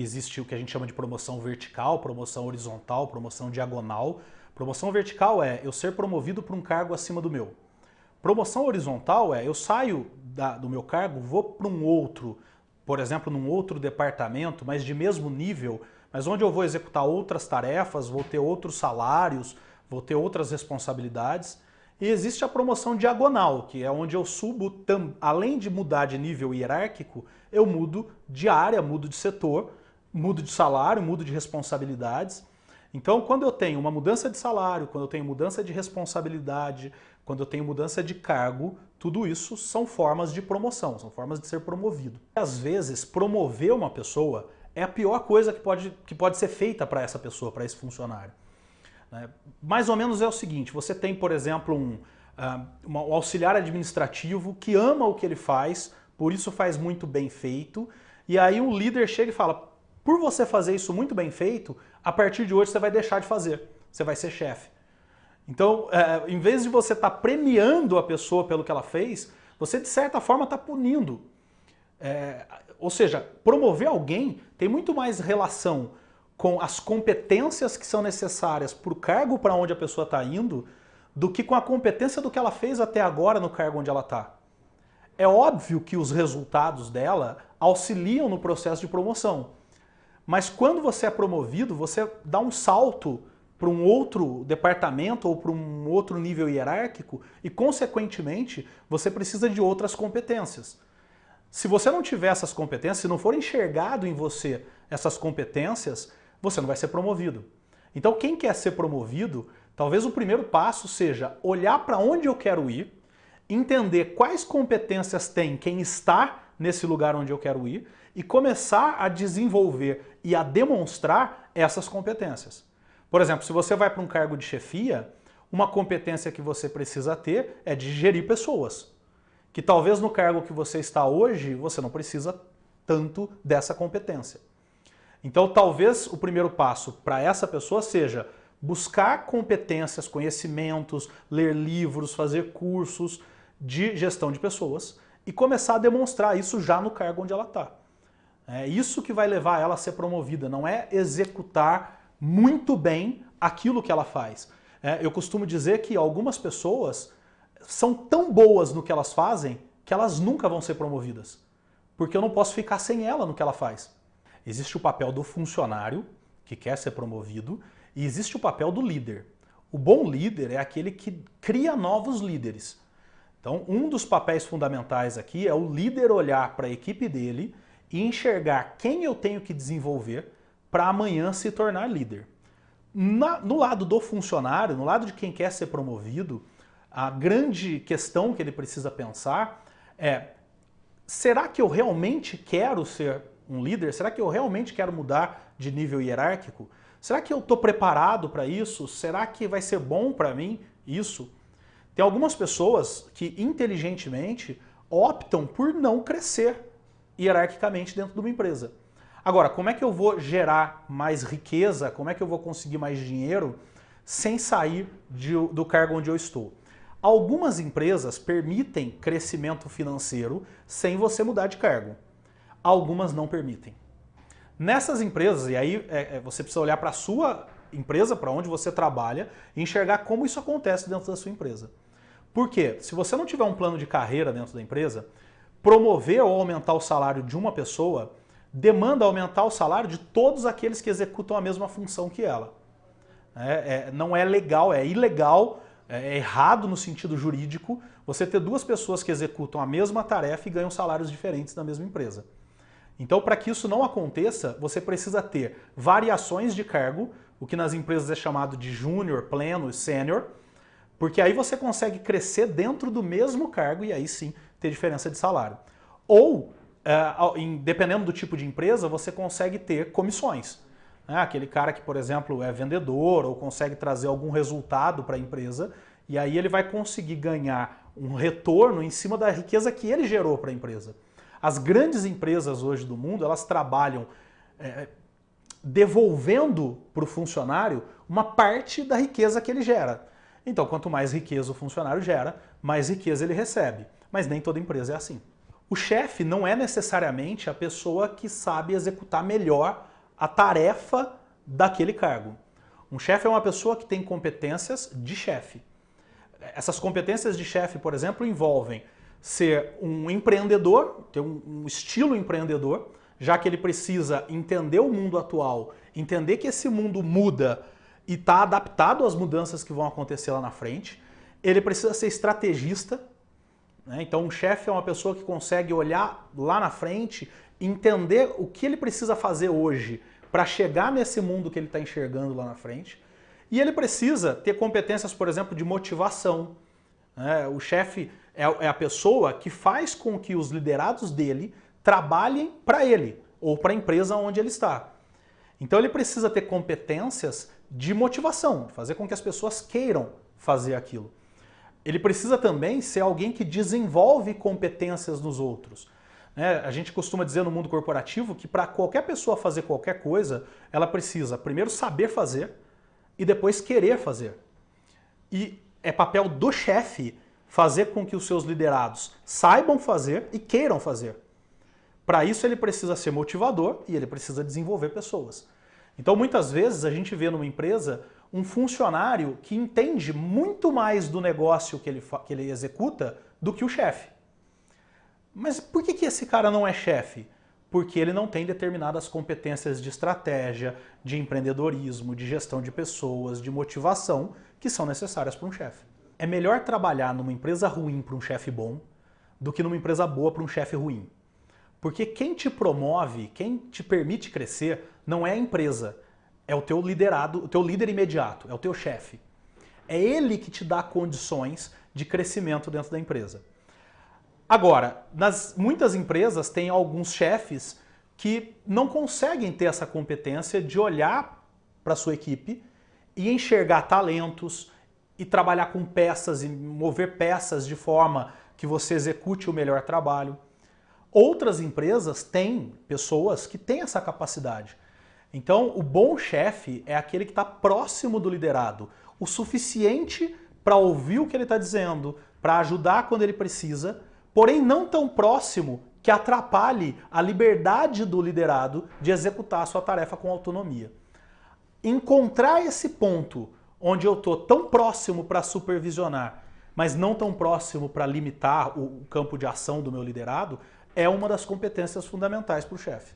Existe o que a gente chama de promoção vertical, promoção horizontal, promoção diagonal. Promoção vertical é eu ser promovido para um cargo acima do meu. Promoção horizontal é eu saio do meu cargo, vou para um outro, por exemplo, num outro departamento, mas de mesmo nível, mas onde eu vou executar outras tarefas, vou ter outros salários, vou ter outras responsabilidades. E existe a promoção diagonal, que é onde eu subo, além de mudar de nível hierárquico, eu mudo de área, mudo de setor, mudo de salário, mudo de responsabilidades. Então, quando eu tenho uma mudança de salário, quando eu tenho mudança de responsabilidade, quando eu tenho mudança de cargo, tudo isso são formas de promoção, são formas de ser promovido. Às vezes, promover uma pessoa é a pior coisa que pode ser feita para essa pessoa, para esse funcionário. Mais ou menos é o seguinte, você tem, por exemplo, um auxiliar administrativo que ama o que ele faz, por isso faz muito bem feito, e aí um líder chega e fala, por você fazer isso muito bem feito, a partir de hoje você vai deixar de fazer, você vai ser chefe. Então, em vez de você estar premiando a pessoa pelo que ela fez, você de certa forma está punindo. Ou seja, promover alguém tem muito mais relação com as competências que são necessárias para o cargo para onde a pessoa está indo, do que com a competência do que ela fez até agora no cargo onde ela está. É óbvio que os resultados dela auxiliam no processo de promoção. Mas quando você é promovido, você dá um salto para um outro departamento ou para um outro nível hierárquico e, consequentemente, você precisa de outras competências. Se você não tiver essas competências, se não for enxergado em você essas competências, você não vai ser promovido. Então, quem quer ser promovido, talvez o primeiro passo seja olhar para onde eu quero ir, entender quais competências tem quem está nesse lugar onde eu quero ir e começar a desenvolver e a demonstrar essas competências. Por exemplo, se você vai para um cargo de chefia, uma competência que você precisa ter é de gerir pessoas. Que talvez no cargo que você está hoje, você não precisa tanto dessa competência. Então, talvez o primeiro passo para essa pessoa seja buscar competências, conhecimentos, ler livros, fazer cursos de gestão de pessoas e começar a demonstrar isso já no cargo onde ela está. É isso que vai levar ela a ser promovida, não é executar muito bem aquilo que ela faz. Eu costumo dizer que algumas pessoas são tão boas no que elas fazem que elas nunca vão ser promovidas, porque eu não posso ficar sem ela no que ela faz. Existe o papel do funcionário, que quer ser promovido, e existe o papel do líder. O bom líder é aquele que cria novos líderes. Então, um dos papéis fundamentais aqui é o líder olhar para a equipe dele e enxergar quem eu tenho que desenvolver para amanhã se tornar líder. No lado do funcionário, no lado de quem quer ser promovido, a grande questão que ele precisa pensar é: será que eu realmente quero ser um líder? Será que eu realmente quero mudar de nível hierárquico? Será que eu estou preparado para isso? Será que vai ser bom para mim isso? Tem algumas pessoas que inteligentemente optam por não crescer hierarquicamente dentro de uma empresa. Agora, como é que eu vou gerar mais riqueza? Como é que eu vou conseguir mais dinheiro sem sair do cargo onde eu estou? Algumas empresas permitem crescimento financeiro sem você mudar de cargo. Algumas não permitem. Nessas empresas, e aí você precisa olhar para a sua empresa, para onde você trabalha, e enxergar como isso acontece dentro da sua empresa. Por quê? Se você não tiver um plano de carreira dentro da empresa, promover ou aumentar o salário de uma pessoa demanda aumentar o salário de todos aqueles que executam a mesma função que ela. Não é legal, é ilegal, é errado no sentido jurídico você ter duas pessoas que executam a mesma tarefa e ganham salários diferentes na mesma empresa. Então, para que isso não aconteça, você precisa ter variações de cargo, o que nas empresas é chamado de júnior, pleno e sênior, porque aí você consegue crescer dentro do mesmo cargo e aí sim ter diferença de salário. Ou, dependendo do tipo de empresa, você consegue ter comissões. Aquele cara que, por exemplo, é vendedor ou consegue trazer algum resultado para a empresa e aí ele vai conseguir ganhar um retorno em cima da riqueza que ele gerou para a empresa. As grandes empresas hoje do mundo, elas trabalham devolvendo para o funcionário uma parte da riqueza que ele gera. Então, quanto mais riqueza o funcionário gera, mais riqueza ele recebe. Mas nem toda empresa é assim. O chefe não é necessariamente a pessoa que sabe executar melhor a tarefa daquele cargo. Um chefe é uma pessoa que tem competências de chefe. Essas competências de chefe, por exemplo, envolvem ser um empreendedor, ter um estilo empreendedor, já que ele precisa entender o mundo atual, entender que esse mundo muda e está adaptado às mudanças que vão acontecer lá na frente. Ele precisa ser estrategista, né? Então um chefe é uma pessoa que consegue olhar lá na frente, entender o que ele precisa fazer hoje para chegar nesse mundo que ele está enxergando lá na frente. E ele precisa ter competências, por exemplo, de motivação. O chefe é a pessoa que faz com que os liderados dele trabalhem para ele ou para a empresa onde ele está. Então ele precisa ter competências de motivação, fazer com que as pessoas queiram fazer aquilo. Ele precisa também ser alguém que desenvolve competências nos outros. A gente costuma dizer no mundo corporativo que para qualquer pessoa fazer qualquer coisa, ela precisa primeiro saber fazer e depois querer fazer. E é papel do chefe fazer com que os seus liderados saibam fazer e queiram fazer. Para isso ele precisa ser motivador e ele precisa desenvolver pessoas. Então muitas vezes a gente vê numa empresa um funcionário que entende muito mais do negócio que ele executa do que o chefe. Mas por que esse cara não é chefe? Porque ele não tem determinadas competências de estratégia, de empreendedorismo, de gestão de pessoas, de motivação que são necessárias para um chefe. É melhor trabalhar numa empresa ruim para um chefe bom do que numa empresa boa para um chefe ruim. Porque quem te promove, quem te permite crescer, não é a empresa, é o teu liderado, o teu líder imediato, é o teu chefe. É ele que te dá condições de crescimento dentro da empresa. Agora, muitas empresas têm alguns chefes que não conseguem ter essa competência de olhar para a sua equipe e enxergar talentos e trabalhar com peças e mover peças de forma que você execute o melhor trabalho. Outras empresas têm pessoas que têm essa capacidade. Então, o bom chefe é aquele que está próximo do liderado, o suficiente para ouvir o que ele está dizendo, para ajudar quando ele precisa, porém não tão próximo que atrapalhe a liberdade do liderado de executar a sua tarefa com autonomia. Encontrar esse ponto onde eu estou tão próximo para supervisionar, mas não tão próximo para limitar o campo de ação do meu liderado, é uma das competências fundamentais para o chefe.